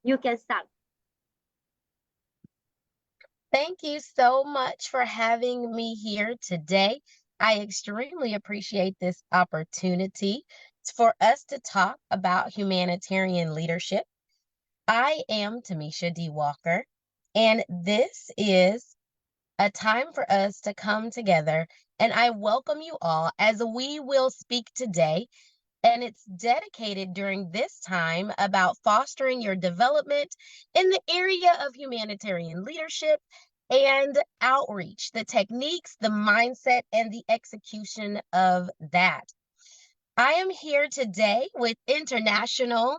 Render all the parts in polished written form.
You can start. Thank you so much for having me here today. I extremely appreciate this opportunity for us to talk about humanitarian leadership. I am Tomesha D. Walker, and this is a time for us to come together. And I welcome you all as we will speak today. And it's dedicated during this time about fostering your development in the area of humanitarian leadership and outreach, the techniques, the mindset, and the execution of that. I am here today with International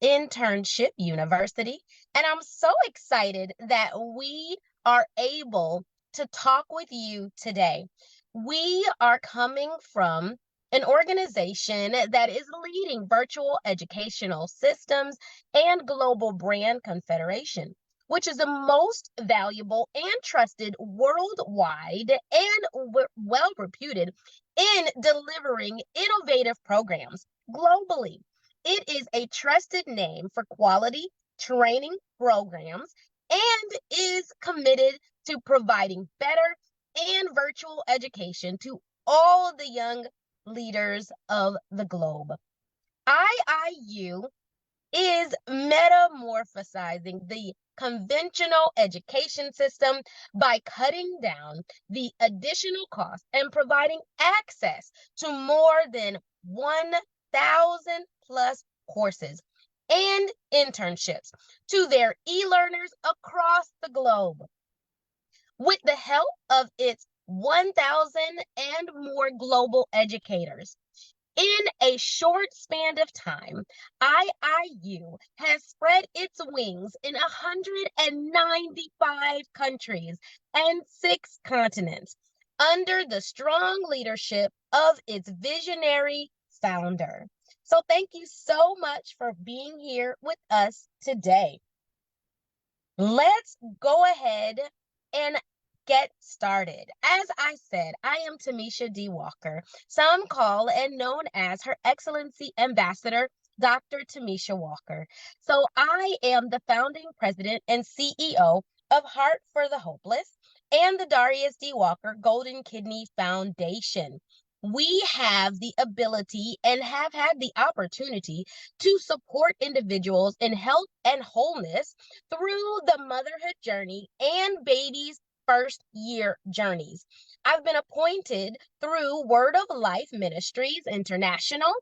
Internship University, and I'm so excited that we are able to talk with you today. We are coming from an organization that is leading virtual educational systems and global brand confederation, which is the most valuable and trusted worldwide and well reputed in delivering innovative programs globally. It is a trusted name for quality training programs and is committed to providing better and virtual education to all the young leaders of the globe. IIU is metamorphosizing the conventional education system by cutting down the additional cost and providing access to more than 1,000 plus courses and internships to their e-learners across the globe. With the help of its 1,000 and more global educators, in a short span of time, IIU has spread its wings in 195 countries and 6 continents under the strong leadership of its visionary founder. So thank you so much for being here with us today. Let's go ahead and get started. As I said, I am Tomesha D. Walker, some call and known as Her Excellency Ambassador Dr. Tomesha Walker. So I am the founding president and CEO of Heart for the Hopeless and the Darius D. Walker Golden Kidney Foundation. We have the ability and have had the opportunity to support individuals in health and wholeness through the motherhood journey and babies first year journeys. I've been appointed through Word of Life Ministries International,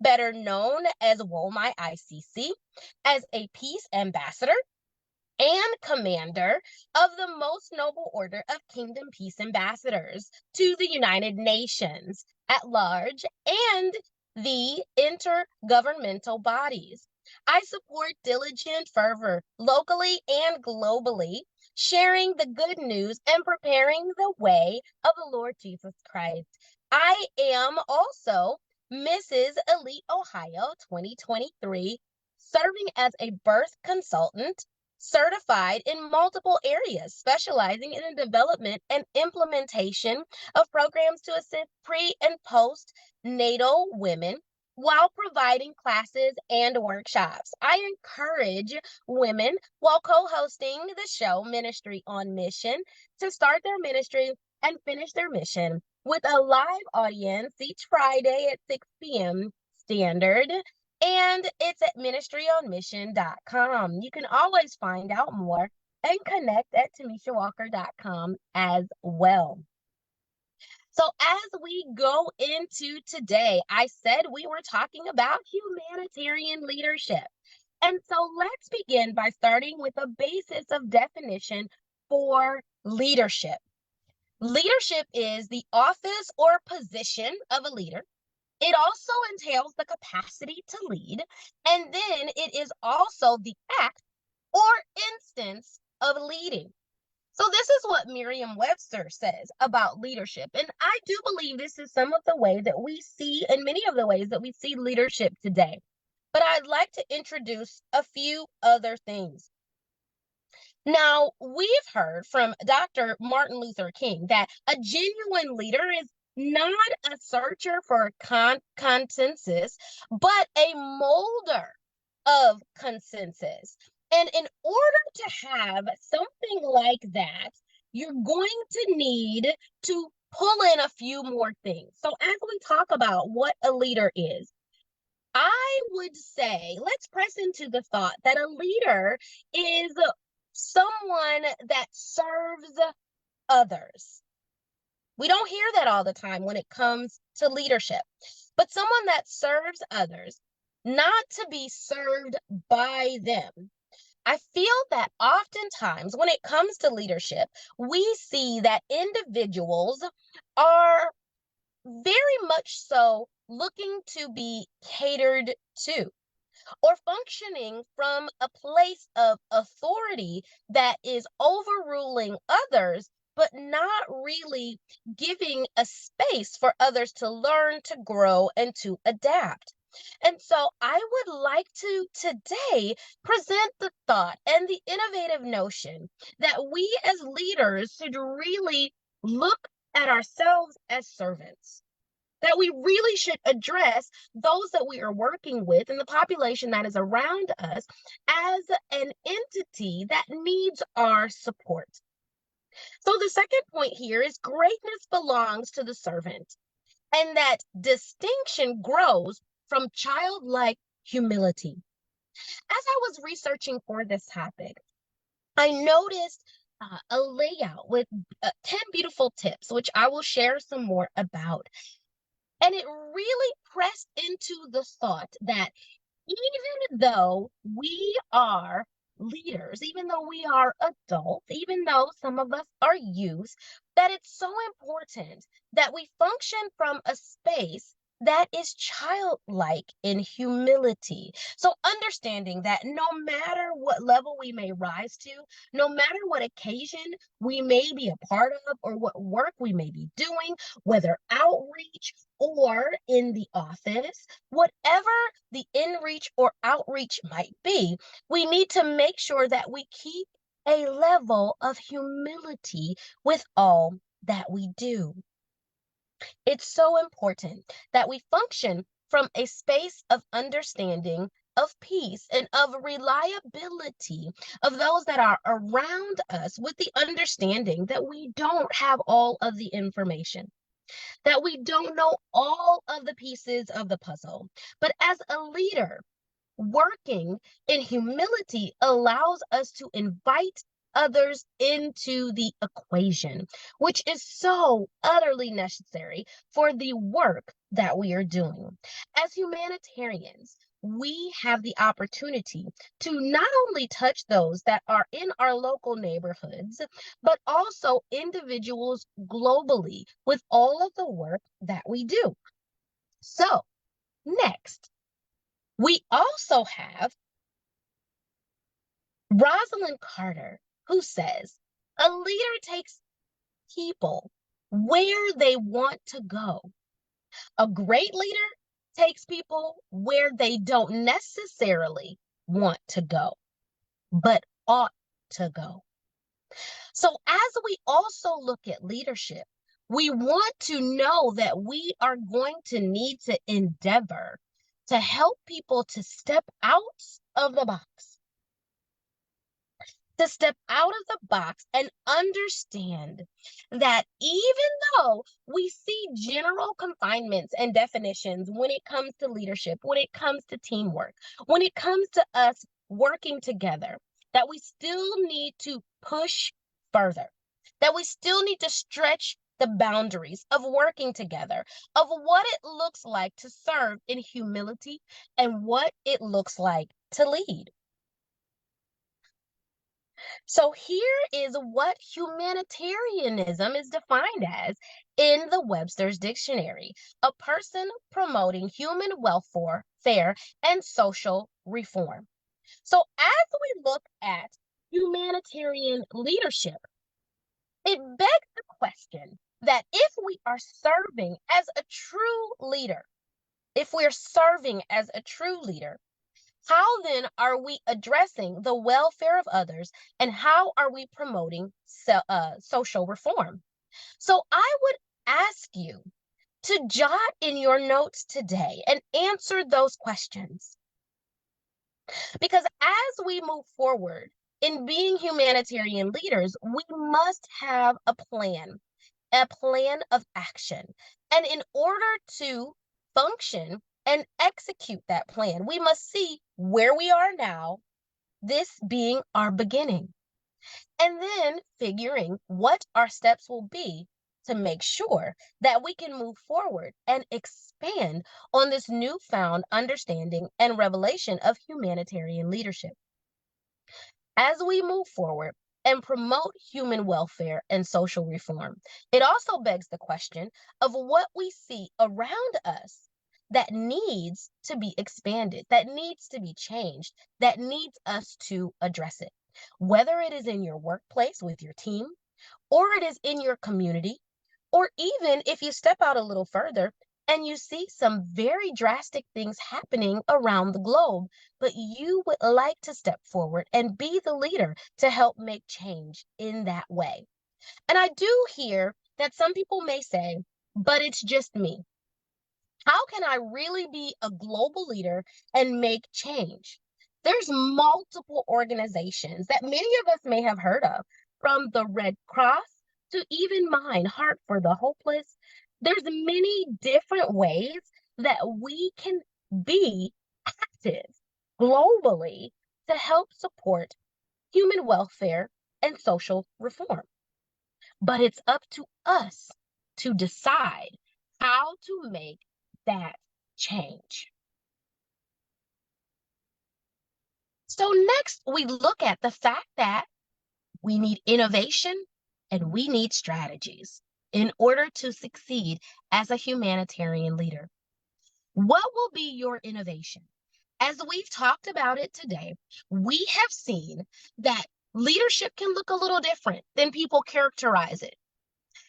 better known as WOMI ICC, as a peace ambassador and commander of the Most Noble Order of Kingdom Peace Ambassadors to the United Nations at large and the intergovernmental bodies. I support diligent fervor locally and globally, sharing the good news and preparing the way of the Lord Jesus Christ. I am also Mrs. Elite Ohio 2023, serving as a birth consultant certified in multiple areas, specializing in the development and implementation of programs to assist pre and post-natal women while providing classes and workshops. I encourage women while co-hosting the show Ministry on Mission to start their ministry and finish their mission with a live audience each Friday at 6 p.m. Standard, and it's at ministryonmission.com. You can always find out more and connect at tomeshawalker.com as well. So as we go into today, I said we were talking about humanitarian leadership. And so let's begin by starting with a basis of definition for leadership. Leadership is the office or position of a leader. It also entails the capacity to lead, and then it is also the act or instance of leading. So this is what Merriam-Webster says about leadership. And I do believe this is some of the way that we see, and many of the ways that we see leadership today. But I'd like to introduce a few other things. Now, we've heard from Dr. Martin Luther King that a genuine leader is not a searcher for consensus, but a molder of consensus. And in order to have something like that, you're going to need to pull in a few more things. So as we talk about what a leader is, I would say let's press into the thought that a leader is someone that serves others. We don't hear that all the time when it comes to leadership, but someone that serves others, not to be served by them. I feel that oftentimes when it comes to leadership, we see that individuals are very much so looking to be catered to, or functioning from a place of authority that is overruling others, but not really giving a space for others to learn, to grow, and to adapt. And so I would like to today present the thought and the innovative notion that we as leaders should really look at ourselves as servants, that we really should address those that we are working with and the population that is around us as an entity that needs our support. So the second point here is greatness belongs to the servant, and that distinction grows from childlike humility. As I was researching for this topic, I noticed a layout with 10 beautiful tips, which I will share some more about. And it really pressed into the thought that even though we are leaders, even though we are adults, even though some of us are youth, that it's so important that we function from a space that is childlike in humility. So understanding that no matter what level we may rise to, no matter what occasion we may be a part of or what work we may be doing, whether outreach or in the office, whatever the inreach or outreach might be, we need to make sure that we keep a level of humility with all that we do. It's so important that we function from a space of understanding, of peace, and of reliability of those that are around us, with the understanding that we don't have all of the information, that we don't know all of the pieces of the puzzle. But as a leader, working in humility allows us to invite others into the equation, which is so utterly necessary for the work that we are doing. As humanitarians, we have the opportunity to not only touch those that are in our local neighborhoods, but also individuals globally with all of the work that we do. So, next, we also have Rosalind Carter, who says, a leader takes people where they want to go. A great leader takes people where they don't necessarily want to go, but ought to go. So as we also look at leadership, we want to know that we are going to need to endeavor to help people to step out of the box, to step out of the box and understand that even though we see general confinements and definitions when it comes to leadership, when it comes to teamwork, when it comes to us working together, that we still need to push further, that we still need to stretch the boundaries of working together, of what it looks like to serve in humility and what it looks like to lead. So here is what humanitarianism is defined as in the Webster's Dictionary: a person promoting human welfare, fair, and social reform. So as we look at humanitarian leadership, it begs the question that if we are serving as a true leader, if we're serving as a true leader, how then are we addressing the welfare of others, and how are we promoting social reform? So I would ask you to jot in your notes today and answer those questions. Because as we move forward in being humanitarian leaders, we must have a plan of action. And in order to function and execute that plan, we must see where we are now, this being our beginning, and then figuring what our steps will be to make sure that we can move forward and expand on this newfound understanding and revelation of humanitarian leadership. As we move forward and promote human welfare and social reform, it also begs the question of what we see around us that needs to be expanded, that needs to be changed, that needs us to address it. Whether it is in your workplace with your team, or it is in your community, or even if you step out a little further and you see some very drastic things happening around the globe, but you would like to step forward and be the leader to help make change in that way. And I do hear that some people may say, but it's just me. How can I really be a global leader and make change? There's multiple organizations that many of us may have heard of, from the Red Cross to even mine, Heart for the Hopeless. There's many different ways that we can be active globally to help support human welfare and social reform. But it's up to us to decide how to make that change. So next, we look at the fact that we need innovation and we need strategies in order to succeed as a humanitarian leader. What will be your innovation? As we've talked about it today, we have seen that leadership can look a little different than people characterize it.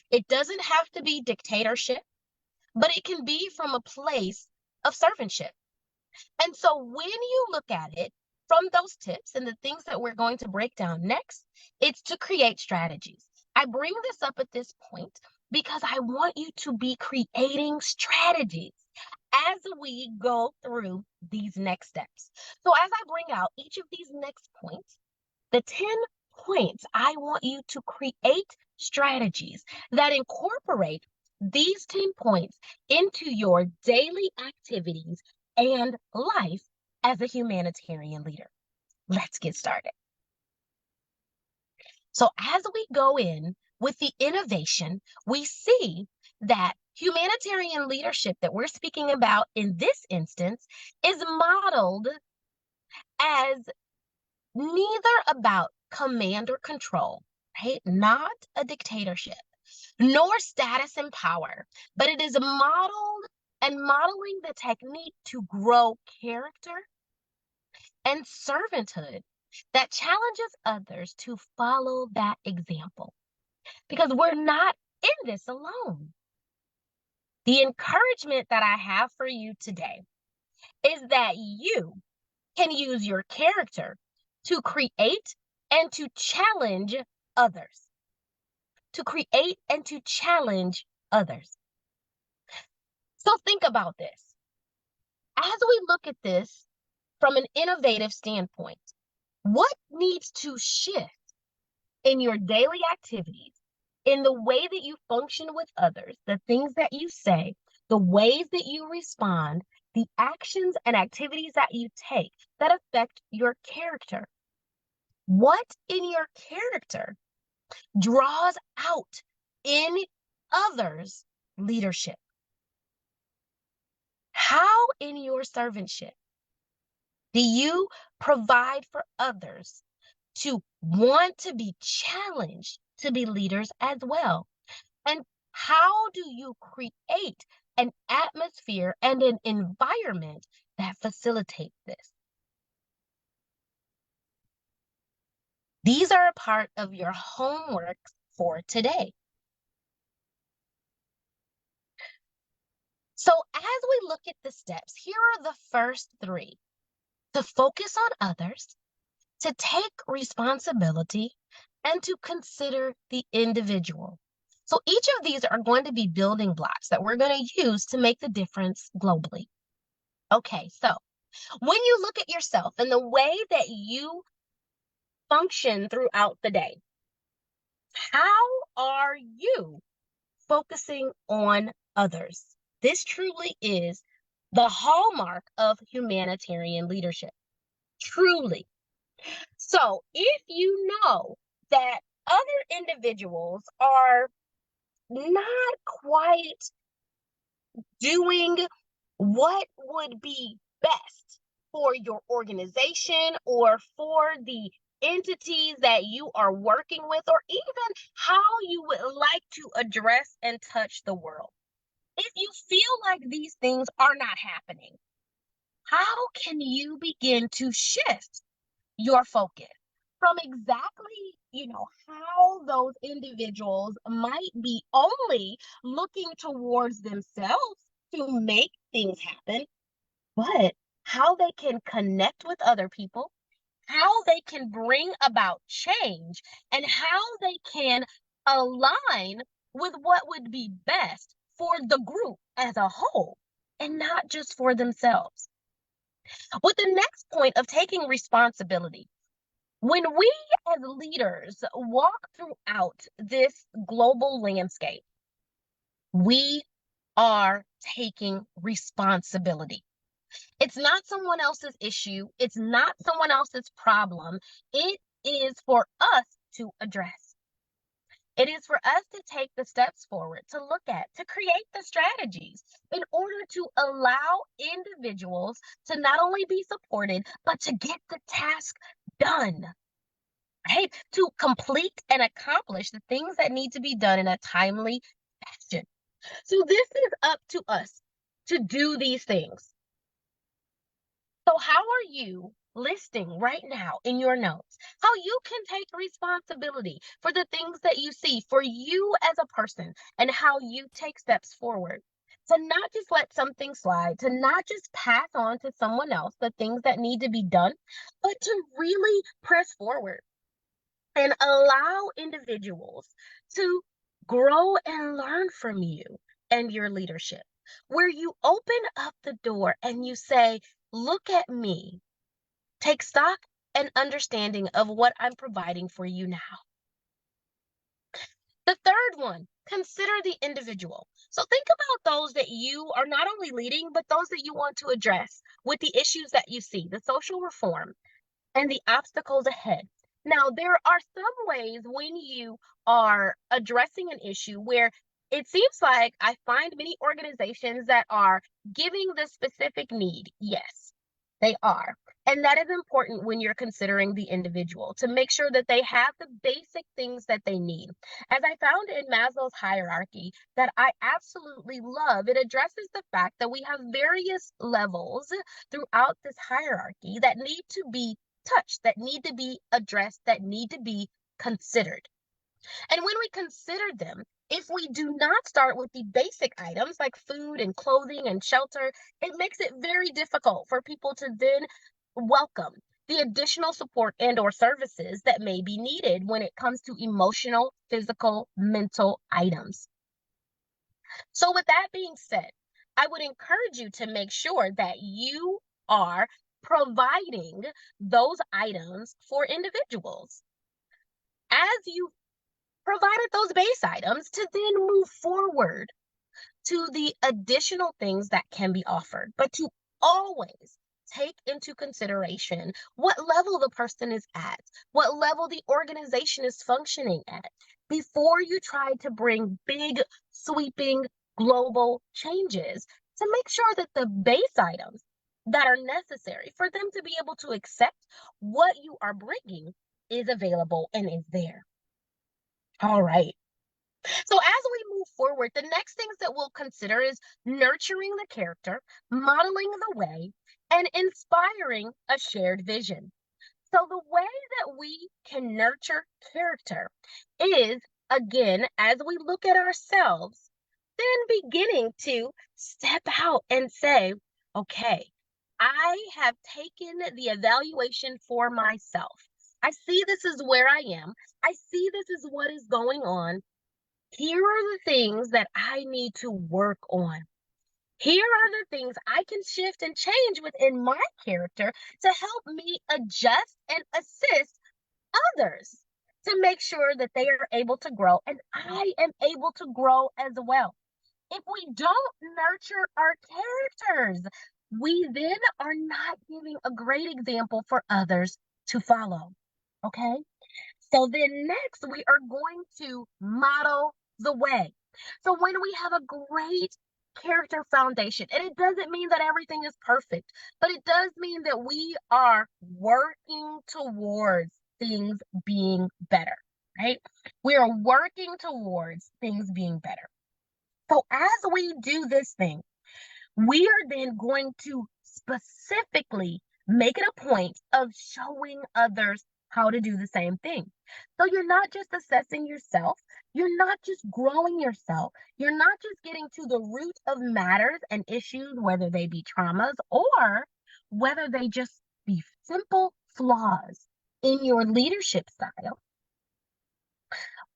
It doesn't have to be dictatorship, but it can be from a place of servantship. And so when you look at it from those tips and the things that we're going to break down next, it's to create strategies. I bring this up at this point because I want you to be creating strategies as we go through these next steps. So as I bring out each of these next points, the 10 points, I want you to create strategies that incorporate these 10 points into your daily activities and life as a humanitarian leader. Let's get started. So as we go in with the innovation, we see that humanitarian leadership that we're speaking about in this instance is modeled as neither about command or control, right? Not a dictatorship, nor status and power, but it is modeled and modeling the technique to grow character and servanthood that challenges others to follow that example. Because we're not in this alone. The encouragement that I have for you today is that you can use your character to create and to challenge others. To create and to challenge others. So think about this. As we look at this from an innovative standpoint, what needs to shift in your daily activities, in the way that you function with others, the things that you say, the ways that you respond, the actions and activities that you take that affect your character? What in your character draws out in others leadership? How in your servantship do you provide for others to want to be challenged to be leaders as well? And how do you create an atmosphere and an environment that facilitates this? These are a part of your homework for today. So as we look at the steps, here are the first 3. To focus on others, to take responsibility, and to consider the individual. So each of these are going to be building blocks that we're going to use to make the difference globally. Okay, so When you look at yourself and the way that you function throughout the day, how are you focusing on others? This truly is the hallmark of humanitarian leadership. Truly. So if you know that other individuals are not quite doing what would be best for your organization or for the entities that you are working with, or even how you would like to address and touch the world. If you feel like these things are not happening, how can you begin to shift your focus from exactly, how those individuals might be only looking towards themselves to make things happen, but how they can connect with other people, how they can bring about change, and how they can align with what would be best for the group as a whole and not just for themselves. With the next point of taking responsibility, when we as leaders walk throughout this global landscape, we are taking responsibility. It's not someone else's issue. It's not someone else's problem. It is for us to address. It is for us to take the steps forward, to look at, to create the strategies in order to allow individuals to not only be supported, but to get the task done, right? To complete and accomplish the things that need to be done in a timely fashion. So this is up to us to do these things. So how are you listing right now in your notes how you can take responsibility for the things that you see for you as a person and how you take steps forward? To not just let something slide, to not just pass on to someone else the things that need to be done, but to really press forward and allow individuals to grow and learn from you and your leadership, where you open up the door and you say, look at me, take stock and understanding of what I'm providing for you now. The third one, consider the individual. So think about those that you are not only leading, but those that you want to address with the issues that you see, the social reform and the obstacles ahead. Now, there are some ways when you are addressing an issue where it seems like I find many organizations that are giving the specific need. Yes, they are. And that is important when you're considering the individual to make sure that they have the basic things that they need. As I found in Maslow's hierarchy that I absolutely love, it addresses the fact that we have various levels throughout this hierarchy that need to be touched, that need to be addressed, that need to be considered. And when we consider them, if we do not start with the basic items like food and clothing and shelter, it makes it very difficult for people to then welcome the additional support and or services that may be needed when it comes to emotional, physical, mental items. So with that being said, I would encourage you to make sure that you are providing those items for individuals. As you provided those base items to then move forward to the additional things that can be offered, but to always take into consideration what level the person is at, what level the organization is functioning at, before you try to bring big, sweeping, global changes, to make sure that the base items that are necessary for them to be able to accept what you are bringing is available and is there. All right. So as we move forward, the next things that we'll consider is nurturing the character, modeling the way, and inspiring a shared vision. So the way that we can nurture character is, again, as we look at ourselves, then beginning to step out and say, okay, I have taken the evaluation for myself. I see this is where I am. I see this is what is going on. Here are the things that I need to work on. Here are the things I can shift and change within my character to help me adjust and assist others to make sure that they are able to grow and I am able to grow as well. If we don't nurture our characters, we then are not giving a great example for others to follow. Okay? So then next, we are going to model the way. So when we have a great character foundation, and it doesn't mean that everything is perfect, but it does mean that we are working towards things being better, right? We are working towards things being better. So as we do this thing, we are then going to specifically make it a point of showing others how to do the same thing. So you're not just assessing yourself, you're not just growing yourself, you're not just getting to the root of matters and issues, whether they be traumas or whether they just be simple flaws in your leadership style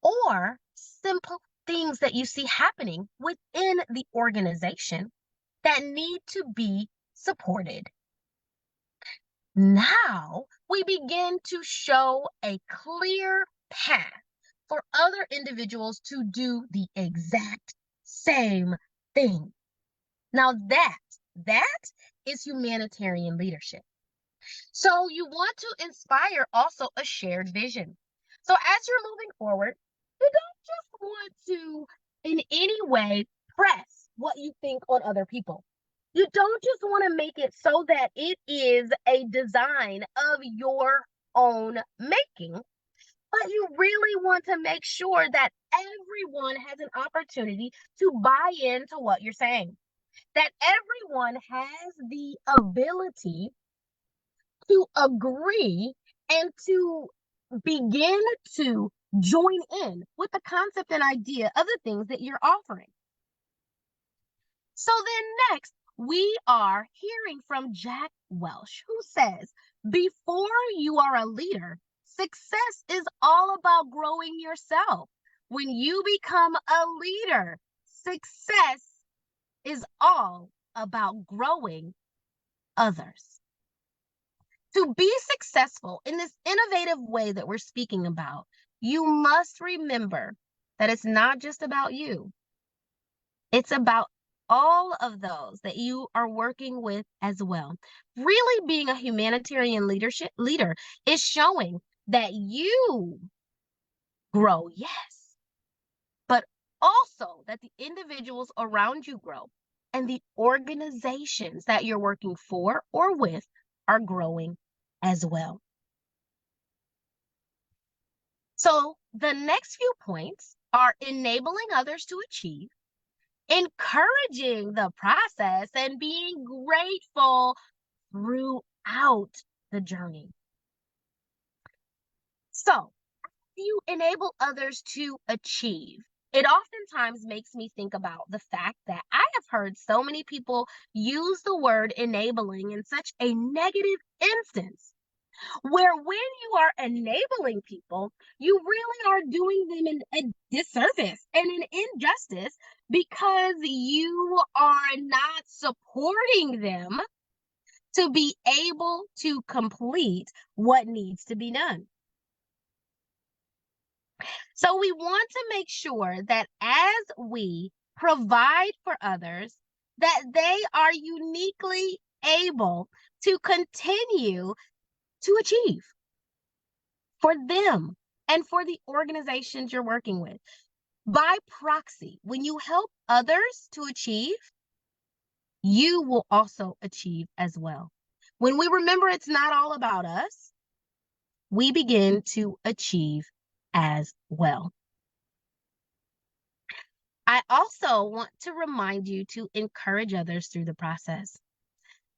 or simple things that you see happening within the organization that need to be supported. Now we begin to show a clear path for other individuals to do the exact same thing. Now that is humanitarian leadership. So you want to inspire also a shared vision. So as you're moving forward, you don't just want to in any way press what you think on other people. You don't just want to make it so that it is a design of your own making, but you really want to make sure that everyone has an opportunity to buy into what you're saying, that everyone has the ability to agree and to begin to join in with the concept and idea of the things that you're offering. So then next, we are hearing from Jack Welch, who says, before you are a leader, success is all about growing yourself. When you become a leader, success is all about growing others. To be successful in this innovative way that we're speaking about, you must remember that it's not just about you. It's about all of those that you are working with as well. Really being a humanitarian leader is showing that you grow, yes, but also that the individuals around you grow and the organizations that you're working for or with are growing as well. So the next few points are enabling others to achieve, encouraging the process, and being grateful throughout the journey. So, you enable others to achieve. It oftentimes makes me think about the fact that I have heard so many people use the word enabling in such a negative instance, where when you are enabling people, you really are doing them a disservice and an injustice because you are not supporting them to be able to complete what needs to be done. So we want to make sure that as we provide for others, that they are uniquely able to continue to achieve for them and for the organizations you're working with. By proxy, when you help others to achieve, you will also achieve as well. When we remember it's not all about us, we begin to achieve as well. I also want to remind you to encourage others through the process.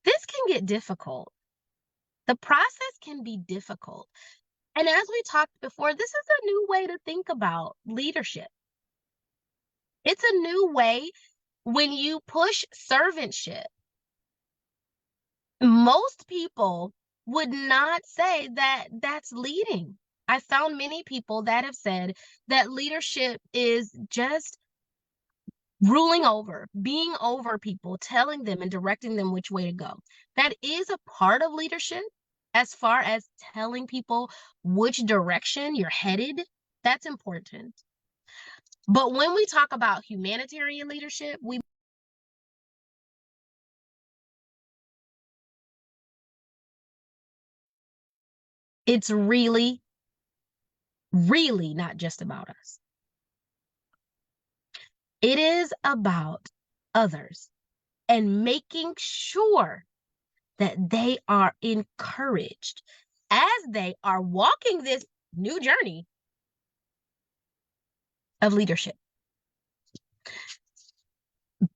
This can get difficult. The process can be difficult. And as we talked before, this is a new way to think about leadership. It's a new way when you push servantship. Most people would not say that that's leading. I found many people that have said that leadership is just ruling over, being over people, telling them and directing them which way to go. That is a part of leadership as far as telling people which direction you're headed. That's important. But when we talk about humanitarian leadership, it's really, really not just about us. It is about others and making sure that they are encouraged as they are walking this new journey of leadership.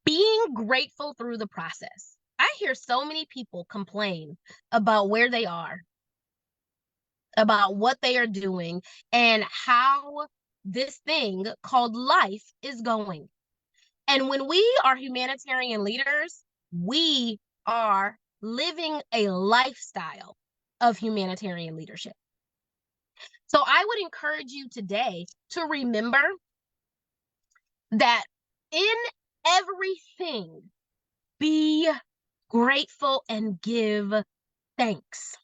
Being grateful through the process. I hear so many people complain about where they are, about what they are doing, and how this thing called life is going. And when we are humanitarian leaders, we are living a lifestyle of humanitarian leadership. So I would encourage you today to remember that in everything, be grateful and give thanks.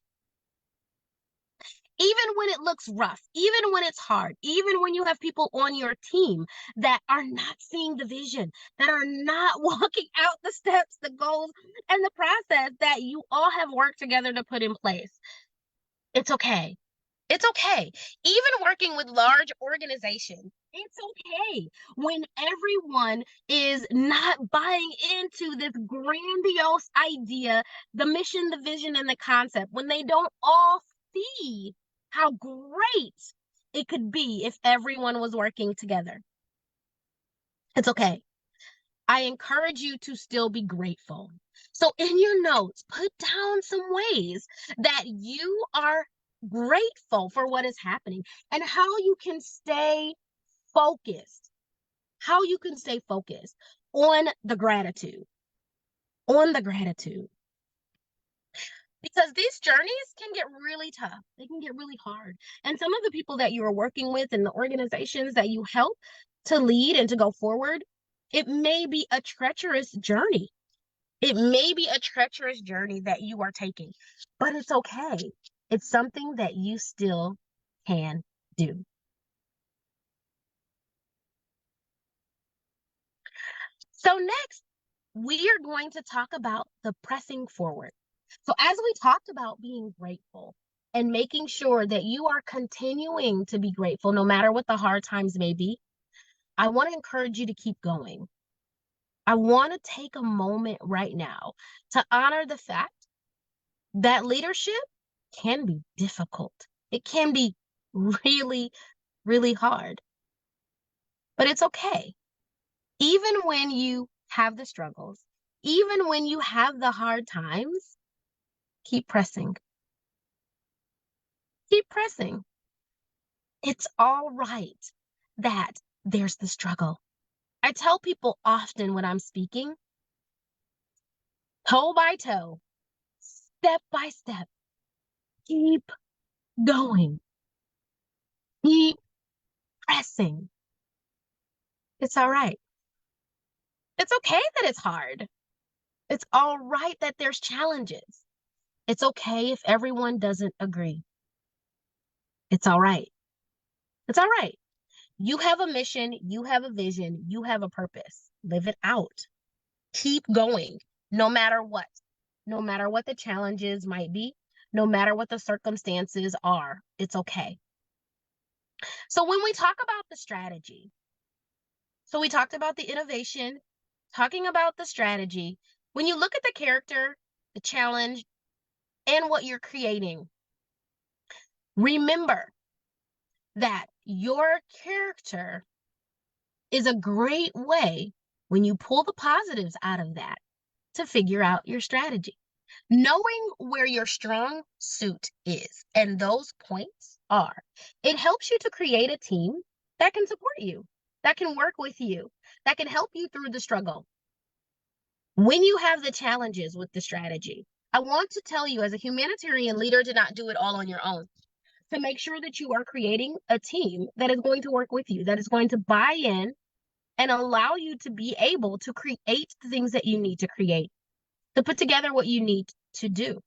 Even when it looks rough, even when it's hard, even when you have people on your team that are not seeing the vision, that are not walking out the steps, the goals, and the process that you all have worked together to put in place. It's okay. It's okay. Even working with large organizations, it's okay when everyone is not buying into this grandiose idea, the mission, the vision, and the concept, when they don't all see how great it could be if everyone was working together. It's okay. I encourage you to still be grateful. So in your notes, put down some ways that you are grateful for what is happening and how you can stay focused, how you can stay focused on the gratitude, on the gratitude. Because these journeys can get really tough. They can get really hard. And some of the people that you are working with and the organizations that you help to lead and to go forward, it may be a treacherous journey. It may be a treacherous journey that you are taking, but it's okay. It's something that you still can do. So next, we are going to talk about the pressing forward. So as we talked about being grateful and making sure that you are continuing to be grateful no matter what the hard times may be, I want to encourage you to keep going. I want to take a moment right now to honor the fact that leadership can be difficult. It can be really, really hard, but it's okay. Even when you have the struggles, even when you have the hard times, keep pressing. Keep pressing. It's all right that there's the struggle. I tell people often when I'm speaking, toe by toe, step by step, keep going. Keep pressing. It's all right. It's okay that it's hard. It's all right that there's challenges. It's okay if everyone doesn't agree. It's all right. It's all right. You have a mission, you have a vision, you have a purpose. Live it out. Keep going, no matter what. No matter what the challenges might be, no matter what the circumstances are, it's okay. So when we talk about the strategy, so we talked about the innovation, talking about the strategy. When you look at the character, the challenge, and what you're creating, remember that your character is a great way, when you pull the positives out of that, to figure out your strategy. Knowing where your strong suit is and those points are, it helps you to create a team that can support you, that can work with you, that can help you through the struggle. When you have the challenges with the strategy, I want to tell you as a humanitarian leader to not do it all on your own. To make sure that you are creating a team that is going to work with you, that is going to buy in and allow you to be able to create the things that you need to create, to put together what you need to do.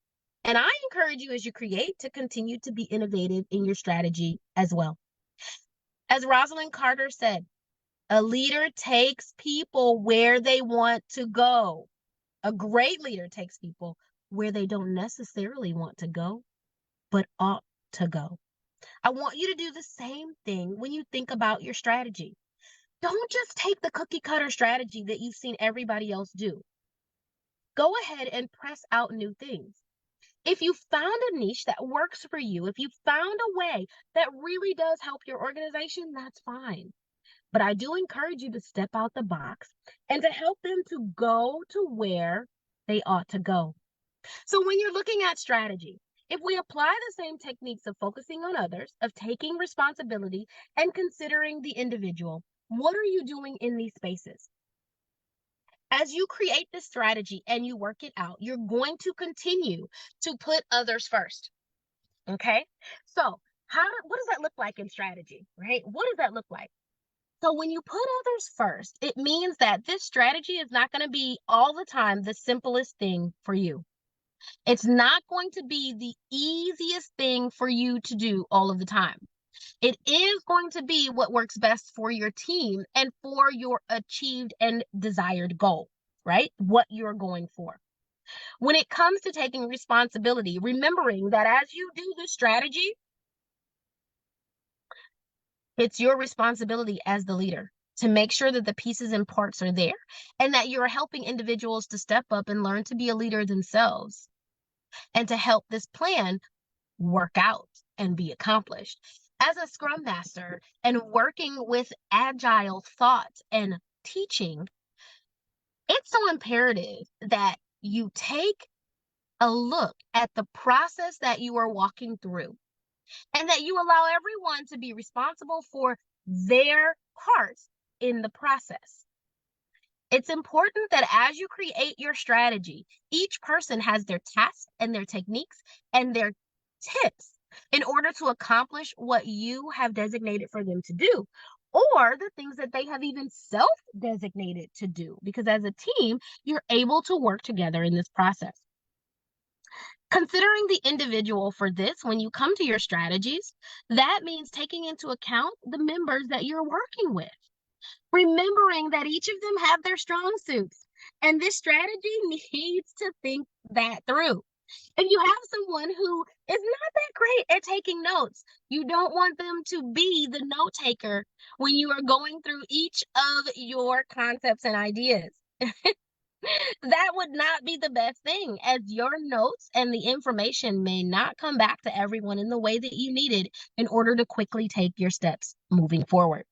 And I encourage you as you create to continue to be innovative in your strategy as well. As Rosalind Carter said, a leader takes people where they want to go. A great leader takes people where they don't necessarily want to go, but ought to go. I want you to do the same thing when you think about your strategy. Don't just take the cookie cutter strategy that you've seen everybody else do. Go ahead and press out new things. If you found a niche that works for you, if you found a way that really does help your organization, that's fine. But I do encourage you to step out the box and to help them to go to where they ought to go. So when you're looking at strategy, if we apply the same techniques of focusing on others, of taking responsibility, and considering the individual, what are you doing in these spaces? As you create this strategy and you work it out, you're going to continue to put others first. Okay? So what does that look like in strategy, right? What does that look like? So when you put others first, it means that this strategy is not going to be all the time the simplest thing for you. It's not going to be the easiest thing for you to do all of the time. It is going to be what works best for your team and for your achieved and desired goal, right? What you're going for. When it comes to taking responsibility, remembering that as you do the strategy, it's your responsibility as the leader to make sure that the pieces and parts are there and that you're helping individuals to step up and learn to be a leader themselves and to help this plan work out and be accomplished. As a Scrum Master and working with agile thought and teaching, it's so imperative that you take a look at the process that you are walking through and that you allow everyone to be responsible for their parts in the process. It's important that as you create your strategy, each person has their tasks and their techniques and their tips in order to accomplish what you have designated for them to do, or the things that they have even self-designated to do, because as a team, you're able to work together in this process. Considering the individual for this, when you come to your strategies, that means taking into account the members that you're working with. Remembering that each of them have their strong suits, and this strategy needs to think that through. If you have someone who is not that great at taking notes, you don't want them to be the note taker when you are going through each of your concepts and ideas. That would not be the best thing, as your notes and the information may not come back to everyone in the way that you needed in order to quickly take your steps moving forward.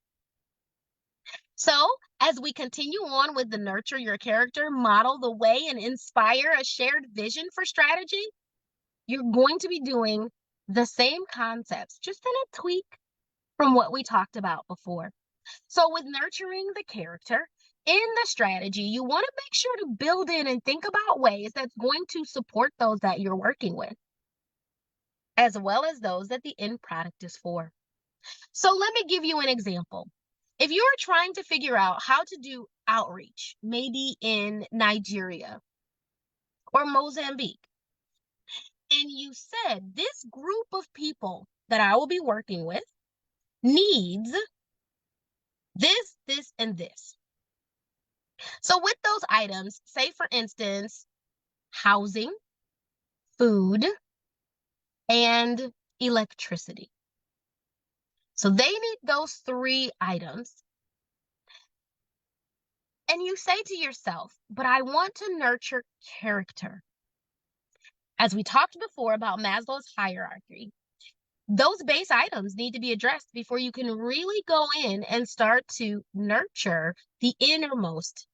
So, as we continue on with the nurture your character, model the way, and inspire a shared vision for strategy, you're going to be doing the same concepts, just in a tweak from what we talked about before. So, with nurturing the character in the strategy, you want to make sure to build in and think about ways that's going to support those that you're working with, as well as those that the end product is for. So, let me give you an example. If you are trying to figure out how to do outreach, maybe in Nigeria or Mozambique, and you said this group of people that I will be working with needs this, and this. So with those items, say for instance, housing, food, and electricity. So they need those 3 items. And you say to yourself, but I want to nurture character. As we talked before about Maslow's hierarchy, those base items need to be addressed before you can really go in and start to nurture the innermost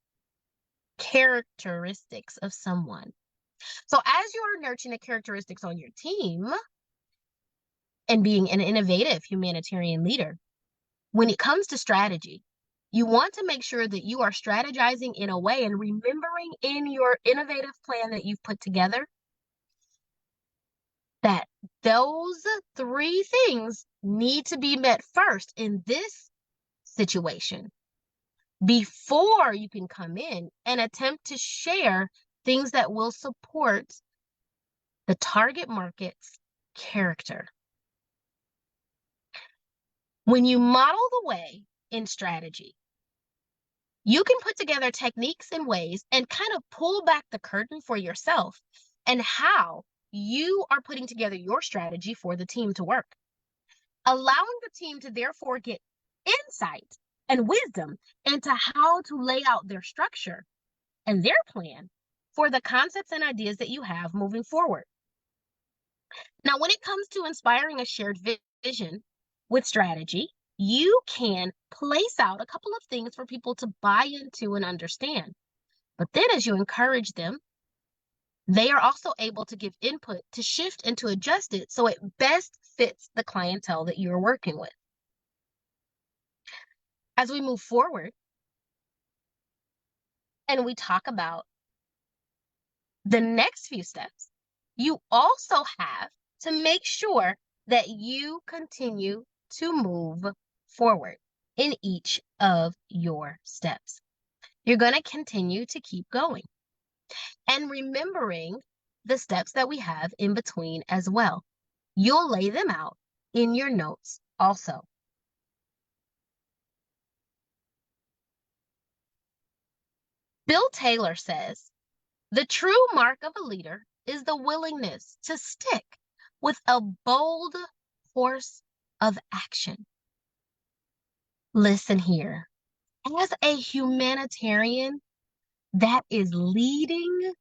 characteristics of someone. So as you are nurturing the characteristics on your team and being an innovative humanitarian leader, when it comes to strategy, you want to make sure that you are strategizing in a way and remembering in your innovative plan that you've put together that those 3 things need to be met first in this situation. before you can come in and attempt to share things that will support the target market's character. When you model the way in strategy, you can put together techniques and ways and kind of pull back the curtain for yourself and how you are putting together your strategy for the team to work, allowing the team to therefore get insight and wisdom into how to lay out their structure and their plan for the concepts and ideas that you have moving forward. Now, when it comes to inspiring a shared vision with strategy, you can place out a couple of things for people to buy into and understand. But then as you encourage them, they are also able to give input to shift and to adjust it so it best fits the clientele that you're working with. As we move forward and we talk about the next few steps, you also have to make sure that you continue to move forward in each of your steps. You're going to continue to keep going and remembering the steps that we have in between as well. You'll lay them out in your notes also. Bill Taylor says, the true mark of a leader is the willingness to stick with a bold course of action. Listen here, as a humanitarian that is leading,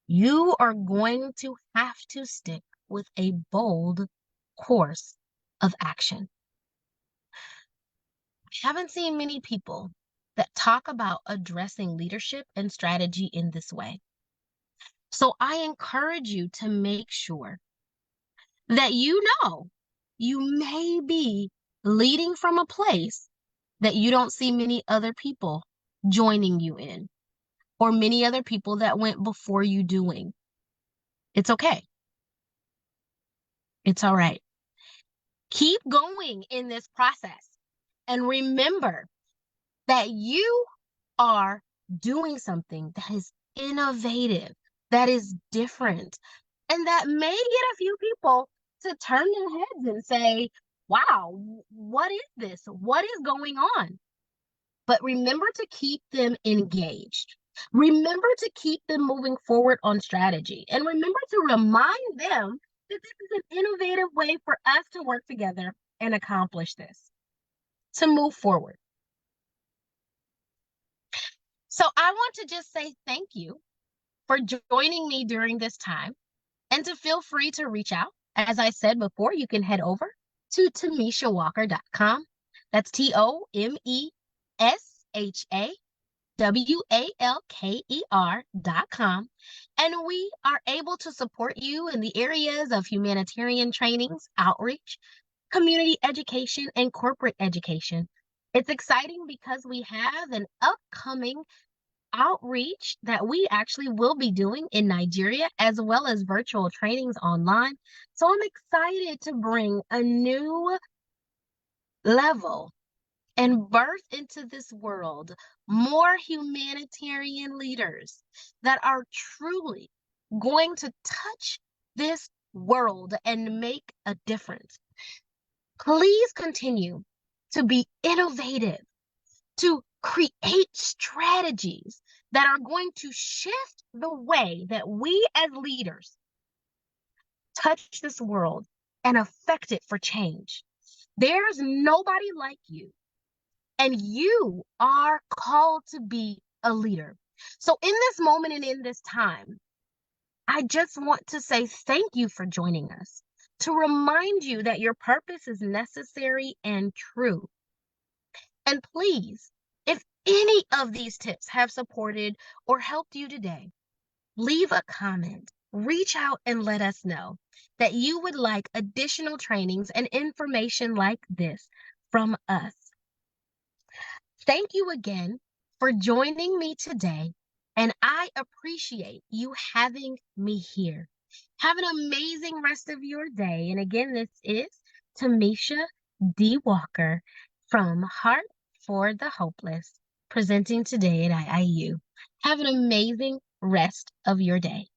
you are going to have to stick with a bold course of action. I haven't seen many people that talk about addressing leadership and strategy in this way. So I encourage you to make sure that you know you may be leading from a place that you don't see many other people joining you in, or many other people that went before you doing. It's okay. It's all right. Keep going in this process and remember that you are doing something that is innovative, that is different, and that may get a few people to turn their heads and say, wow, what is this? What is going on? But remember to keep them engaged. Remember to keep them moving forward on strategy. And remember to remind them that this is an innovative way for us to work together and accomplish this, to move forward. So I want to just say thank you for joining me during this time, and to feel free to reach out. As I said before, you can head over to TomeshaWalker.com. That's TomeshaWalker.com. And we are able to support you in the areas of humanitarian trainings, outreach, community education, and corporate education. It's exciting because we have an upcoming outreach that we actually will be doing in Nigeria, as well as virtual trainings online. So I'm excited to bring a new level and birth into this world more humanitarian leaders that are truly going to touch this world and make a difference. Please continue to be innovative, to create strategies that are going to shift the way that we as leaders touch this world and affect it for change. There's nobody like you, and you are called to be a leader. So in this moment and in this time, I just want to say thank you for joining us, to remind you that your purpose is necessary and true. And please, if any of these tips have supported or helped you today, leave a comment, reach out and let us know that you would like additional trainings and information like this from us. Thank you again for joining me today, and I appreciate you having me here. Have an amazing rest of your day. And again, this is Tomesha D. Walker from Heart for the Hopeless. presenting today at IIU. Have an amazing rest of your day.